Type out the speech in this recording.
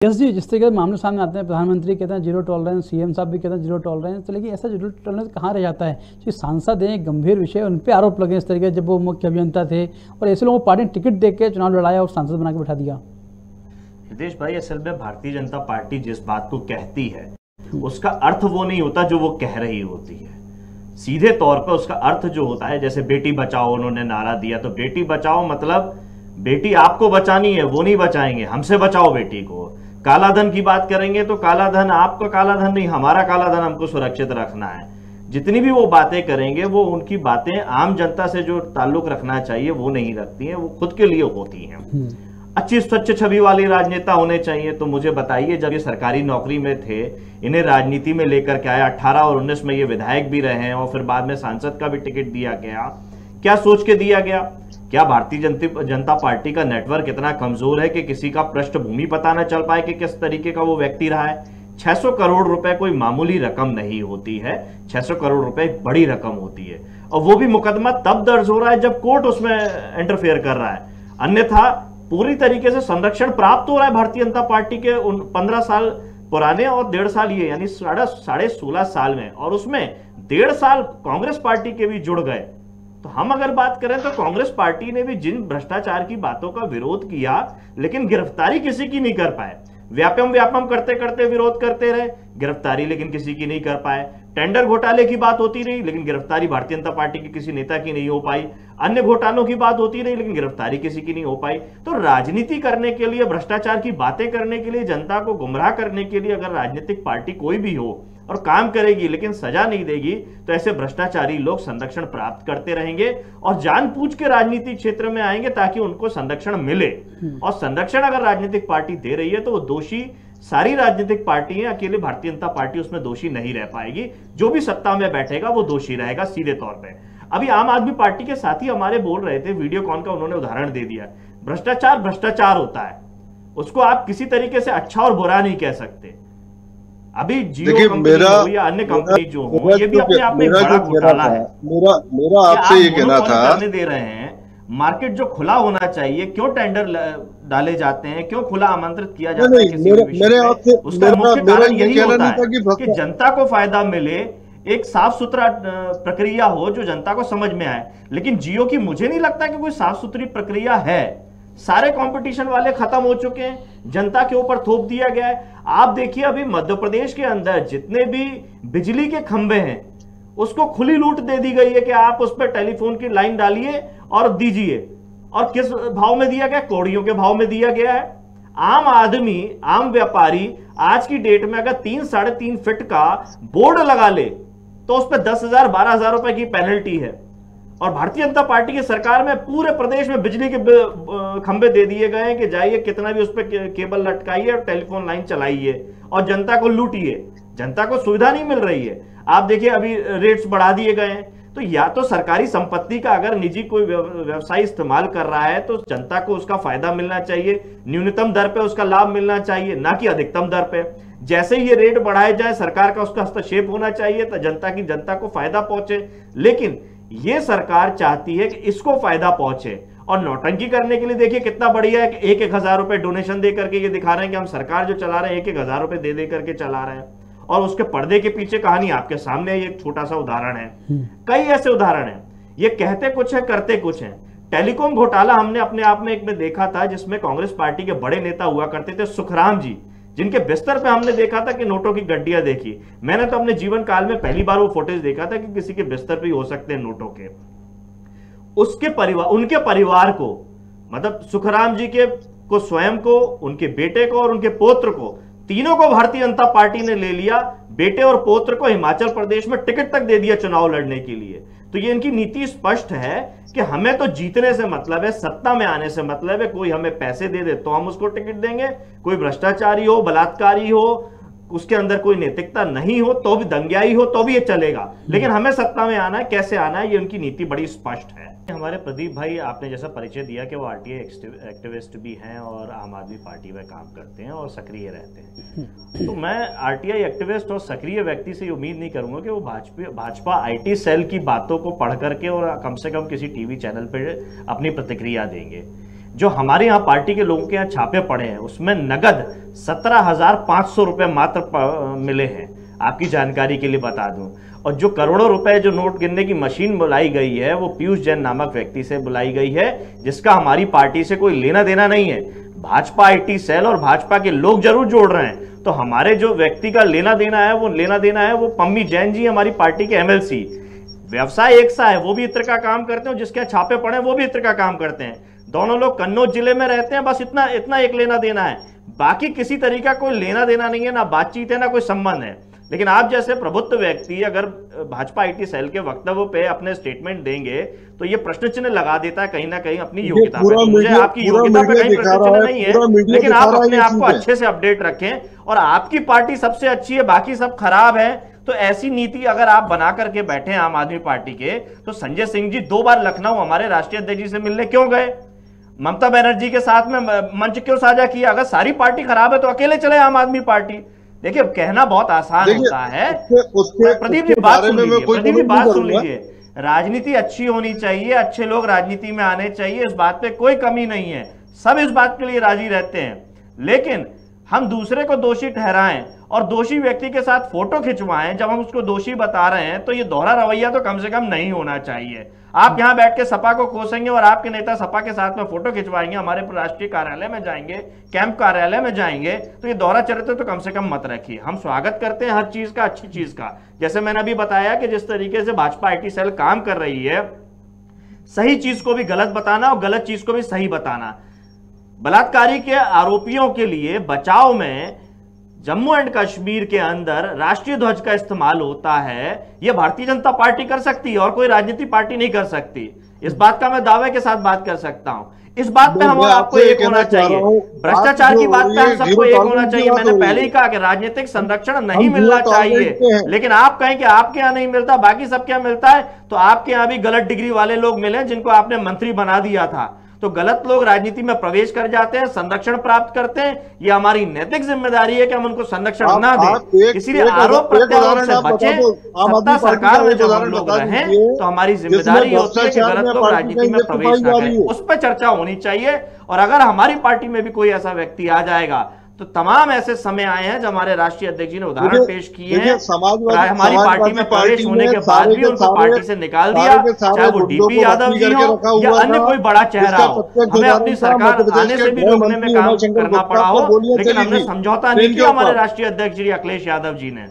Yes जी, जिस तरीके से मामले सामने आते हैं, प्रधानमंत्री कहते हैं जीरो टॉलरेंस, सीएम साहब भी कहते हैं जीरो टॉलरेंस, तो लेकिन ऐसा जीरो टॉलरेंस कहाँ रह जाता है? कि सांसद हैं, गंभीर विषय, उन पे आरोप लगे इस तरीके, जब वो मुख्य अभियंता थे और ऐसे लोगों को पार्टी ने टिकट दे के चुनाव लड़ाया और सांसद बना के बैठा दिया। हितेश भाई, असल में भारतीय जनता पार्टी जिस बात को कहती है उसका अर्थ वो नहीं होता जो वो कह रही होती है। सीधे तौर पर उसका अर्थ जो होता है, जैसे बेटी बचाओ उन्होंने नारा दिया, तो बेटी बचाओ मतलब बेटी आपको बचानी है, वो नहीं बचाएंगे, हमसे बचाओ बेटी को। काला धन की बात करेंगे तो काला धन आपका काला धन नहीं, हमारा काला धन हमको सुरक्षित रखना है। जितनी भी वो बातें करेंगे वो उनकी बातें आम जनता से जो ताल्लुक रखना चाहिए वो नहीं रखती हैं, वो खुद के लिए होती हैं। अच्छी स्वच्छ छवि वाले राजनेता होने चाहिए। तो मुझे बताइए, जब ये सरकारी नौकरी में थे, इन्हें राजनीति में लेकर के आया, 18 और 19 में ये विधायक भी रहे हैं और फिर बाद में सांसद का भी टिकट दिया गया, क्या सोच के दिया गया? क्या भारतीय जनता पार्टी का नेटवर्क इतना कमजोर है कि किसी का पृष्ठभूमि पता न चल पाए कि किस तरीके का वो व्यक्ति रहा है? 600 करोड़ रुपए कोई मामूली रकम नहीं होती है, 600 करोड़ रुपए एक बड़ी रकम होती है, और वो भी मुकदमा तब दर्ज हो रहा है जब कोर्ट उसमें इंटरफेयर कर रहा है। अन्यथा पूरी तरीके से संरक्षण प्राप्त हो रहा है भारतीय जनता पार्टी के उन 15 साल पुराने और 1.5 साल ये, यानी 16.5 साल में, और उसमें 1.5 साल कांग्रेस पार्टी के भी जुड़ गए। तो हम अगर बात करें तो कांग्रेस पार्टी ने भी जिन भ्रष्टाचार की बातों का विरोध किया, लेकिन गिरफ्तारी किसी की नहीं कर पाए। व्यापम करते करते विरोध करते रहे, गिरफ्तारी लेकिन किसी की नहीं कर पाए। टेंडर घोटाले की बात होती रही, लेकिन गिरफ्तारी भारतीय जनता पार्टी के किसी नेता की नहीं हो पाई। अन्य घोटालों की बात होती रही, लेकिन गिरफ्तारी किसी की नहीं हो पाई। तो राजनीति करने के लिए, भ्रष्टाचार की बातें करने के लिए, जनता को गुमराह करने के लिए अगर राजनीतिक पार्टी कोई भी हो और काम करेगी लेकिन सजा नहीं देगी, तो ऐसे भ्रष्टाचारी लोग संरक्षण प्राप्त करते रहेंगे और जानबूझ के राजनीतिक क्षेत्र में आएंगे ताकि उनको संरक्षण मिले। और संरक्षण अगर राजनीतिक पार्टी दे रही है तो वो दोषी सारी राजनीतिक पार्टी है, अकेले भारतीय जनता पार्टी उसमें दोषी नहीं रह पाएगी। जो भी सत्ता में बैठेगा वो दोषी रहेगा सीधे तौर पे। अभी आम आदमी पार्टी के साथी हमारे बोल रहे थे, वीडियोकॉन का उन्होंने उदाहरण दे दिया। भ्रष्टाचार होता है, उसको आप किसी तरीके से अच्छा और बुरा नहीं कह सकते। अभी जियो कंपनी हो या अन्य कंपनी जो हो, ये भी अपने आप में बड़ा घोटाला है। मेरा आपसे ये कहना था, दे रहे हैं मार्केट जो खुला होना चाहिए, क्यों टेंडर डाले जाते हैं, क्यों खुला आमंत्रित किया जाता है किसी भी विषय पे? उसका मुख्य कारण यही होता है कि जनता को फायदा मिले, एक साफ सुथरा प्रक्रिया हो जो जनता को समझ में आए। लेकिन जियो की मुझे नहीं लगता कि कोई साफ सुथरी प्रक्रिया है। सारे कंपटीशन वाले खत्म हो चुके हैं, जनता के ऊपर थोप दिया गया है। आप देखिए, अभी मध्य प्रदेश के अंदर जितने भी बिजली के खंभे हैं उसको खुली लूट दे दी गई है कि आप उस पर टेलीफोन की लाइन डालिए और दीजिए। और किस भाव में दिया गया? कौड़ियों के भाव में दिया गया है। आम आदमी, आम व्यापारी आज की डेट में अगर 3-3.5 फीट का बोर्ड लगा ले तो उस पर 10,000 12,000 रुपए की पेनल्टी है। और भारतीय जनता पार्टी की सरकार में पूरे प्रदेश में बिजली के खंभे दे दिए गए हैं कि जाइए, कितना भी उस पर केबल लटकाइए और टेलीफोन लाइन चलाइए और जनता को लूटिए। जनता को सुविधा नहीं मिल रही है। आप देखिए, अभी रेट्स बढ़ा दिए गए हैं। तो या तो सरकारी संपत्ति का अगर निजी कोई व्यवसाय इस्तेमाल कर रहा है तो जनता को उसका फायदा मिलना चाहिए, न्यूनतम दर पे उसका लाभ मिलना चाहिए, ना कि अधिकतम दर पे। जैसे ही ये रेट बढ़ाए जाए, सरकार का उसका हस्तक्षेप होना चाहिए तो जनता को फायदा पहुंचे। लेकिन ये सरकार चाहती है कि इसको फायदा पहुंचे और नौटंकी करने के लिए देखिए कितना बढ़िया है कि 1,000 रुपए डोनेशन दे करके ये दिखा रहे हैं कि हम सरकार जो चला रहे हैं 1,000 रुपए दे करके चला रहे हैं। और उसके पर्दे के पीछे कहानी आपके सामने एक छोटा सा उदाहरण है। कई ऐसे उदाहरण हैं, ये कहते कुछ है करते कुछ है। टेलीकॉम घोटाला हमने अपने आप में एक में देखा था, जिसमें कांग्रेस पार्टी के बड़े नेता हुआ करते थे सुखराम जी, जिनके बिस्तर पे हमने देखा था कि नोटों की गड्डियां देखी। मैंने तो अपने जीवन काल में पहली बार वो फुटेज देखा था कि किसी के बिस्तर पे हो सकते हैं नोटों के। उसके परिवार, उनके परिवार को, मतलब सुखराम जी को स्वयं को, उनके बेटे को और उनके पोत्र को, तीनों को भारतीय जनता पार्टी ने ले लिया। बेटे और पोत्र को हिमाचल प्रदेश में टिकट तक दे दिया चुनाव लड़ने के लिए। तो ये इनकी नीति स्पष्ट है कि हमें तो जीतने से मतलब है, सत्ता में आने से मतलब है। कोई हमें पैसे दे दे तो हम उसको टिकट देंगे, कोई भ्रष्टाचारी हो, बलात्कारी हो, उसके अंदर कोई नैतिकता नहीं हो तो भी, दंगाई हो तो भी ये चलेगा, लेकिन हमें सत्ता में आना है, कैसे आना है, ये उनकी नीति बड़ी स्पष्ट है। हमारे प्रदीप भाई, आपने जैसा परिचय दिया कि वो आरटीआई एक्टिविस्ट भी हैं और आम आदमी पार्टी में काम करते हैं और सक्रिय रहते हैं। तो मैं आरटीआई एक्टिविस्ट और सक्रिय व्यक्ति से उम्मीद नहीं करूंगा कि वो भाजपा आईटी सेल की बातों को पढ़ करके और कम से कम किसी टीवी चैनल पर अपनी प्रतिक्रिया देंगे। जो हमारे यहाँ पार्टी के लोगों के यहाँ छापे पड़े हैं उसमें नगद 17,500 रुपए मात्र मिले हैं, आपकी जानकारी के लिए बता दूं। और जो करोड़ों रुपए जो नोट गिनने की मशीन बुलाई गई है वो पीयूष जैन नामक व्यक्ति से बुलाई गई है, जिसका हमारी पार्टी से कोई लेना देना नहीं है। भाजपा आईटी सेल और भाजपा के लोग जरूर जोड़ रहे हैं, तो हमारे जो व्यक्ति का लेना देना है वो पम्मी जैन जी हमारी पार्टी के एमएलसी। व्यवसाय एक सा है, वो भी इत्र का काम करते हैं, जिसके छापे पड़े हैं वो भी इत्र का काम करते हैं। दोनों लोग कन्नौज जिले में रहते हैं, बस इतना एक लेना देना है, बाकी किसी तरीका कोई लेना देना नहीं है, ना बातचीत है ना कोई संबंध है। लेकिन आप जैसे प्रबुद्ध व्यक्ति अगर भाजपा आईटी सेल के वक्तव्य पे अपने स्टेटमेंट देंगे तो ये प्रश्न चिन्ह लगा देता है कहीं ना कहीं अपनी योग्यता पे। मुझे आपकी योग्यता पे कहीं प्रश्न चिन्ह नहीं है, लेकिन आप अपने आप को अच्छे से अपडेट रखें। और आपकी पार्टी सबसे अच्छी है, बाकी सब खराब है, तो ऐसी नीति अगर आप बना करके बैठे हैं आम आदमी पार्टी के, तो संजय सिंह जी 2 बार लखनऊ हमारे राष्ट्रीय अध्यक्ष जी से मिलने क्यों गए? ममता बनर्जी के साथ में मंच क्यों साझा किया? अगर सारी पार्टी खराब है तो अकेले चले आम आदमी पार्टी। देखिए कहना बहुत आसान होता है। प्रदीप जी बात सुन लीजिए, राजनीति अच्छी होनी चाहिए, अच्छे लोग राजनीति में आने चाहिए, इस बात पे कोई कमी नहीं है, सब इस बात के लिए राजी रहते हैं। लेकिन हम दूसरे को दोषी ठहराएं और दोषी व्यक्ति के साथ फोटो खिंचवाएं जब हम उसको दोषी बता रहे हैं, तो ये दोहरा रवैया तो कम से कम नहीं होना चाहिए। आप यहां बैठ के सपा को कोसेंगे और आपके नेता सपा के साथ में फोटो खिंचवाएंगे, हमारे राष्ट्रीय कार्यालय में जाएंगे, कैंप कार्यालय में जाएंगे, तो ये दोहरा चरित्र तो कम से कम मत रखिए। हम स्वागत करते हैं हर चीज का, अच्छी चीज का। जैसे मैंने अभी बताया कि जिस तरीके से भाजपा आईटी सेल काम कर रही है, सही चीज को भी गलत बताना और गलत चीज को भी सही बताना। बलात्कारी के आरोपियों के लिए बचाव में जम्मू एंड कश्मीर के अंदर राष्ट्रीय ध्वज का इस्तेमाल होता है, यह भारतीय जनता पार्टी कर सकती है और कोई राजनीतिक पार्टी नहीं कर सकती। इस बात का मैं दावे के साथ बात कर सकता हूं। इस बात पे हम और आपको एक होना चाहिए, भ्रष्टाचार की बात पे हम सबको एक होना चाहिए। मैंने पहले ही कहा कि राजनीतिक संरक्षण नहीं मिलना चाहिए, लेकिन आप कहें कि आपके यहाँ नहीं मिलता, बाकी सबके यहाँ मिलता है, तो आपके यहाँ भी गलत डिग्री वाले लोग मिले जिनको आपने मंत्री बना दिया था। तो गलत लोग राजनीति में प्रवेश कर जाते हैं, संरक्षण प्राप्त करते हैं, ये हमारी नैतिक जिम्मेदारी है कि हम उनको संरक्षण ना दें। इसीलिए आरोप प्रत्यारोप से बचें, सत्ता सरकार में जब हम लोग रहें तो हमारी जिम्मेदारी होती है कि गलत लोग राजनीति में प्रवेश ना करें, उस पर चर्चा होनी चाहिए। और अगर हमारी पार्टी में भी कोई ऐसा व्यक्ति आ जाएगा, तो तमाम ऐसे समय आए हैं जब हमारे राष्ट्रीय अध्यक्ष जी ने उदाहरण पेश किए हैं, हमारी पार्टी में प्रवेश होने के बाद भी उनको पार्टी से निकाल दिया, चाहे वो डीपी यादव जी हो या अन्य कोई बड़ा चेहरा हो। हमें अपनी सरकार आने से भी रोकने में काम करना पड़ा हो, लेकिन हमने समझौता नहीं किया हमारे राष्ट्रीय अध्यक्ष जी अखिलेश यादव जी ने।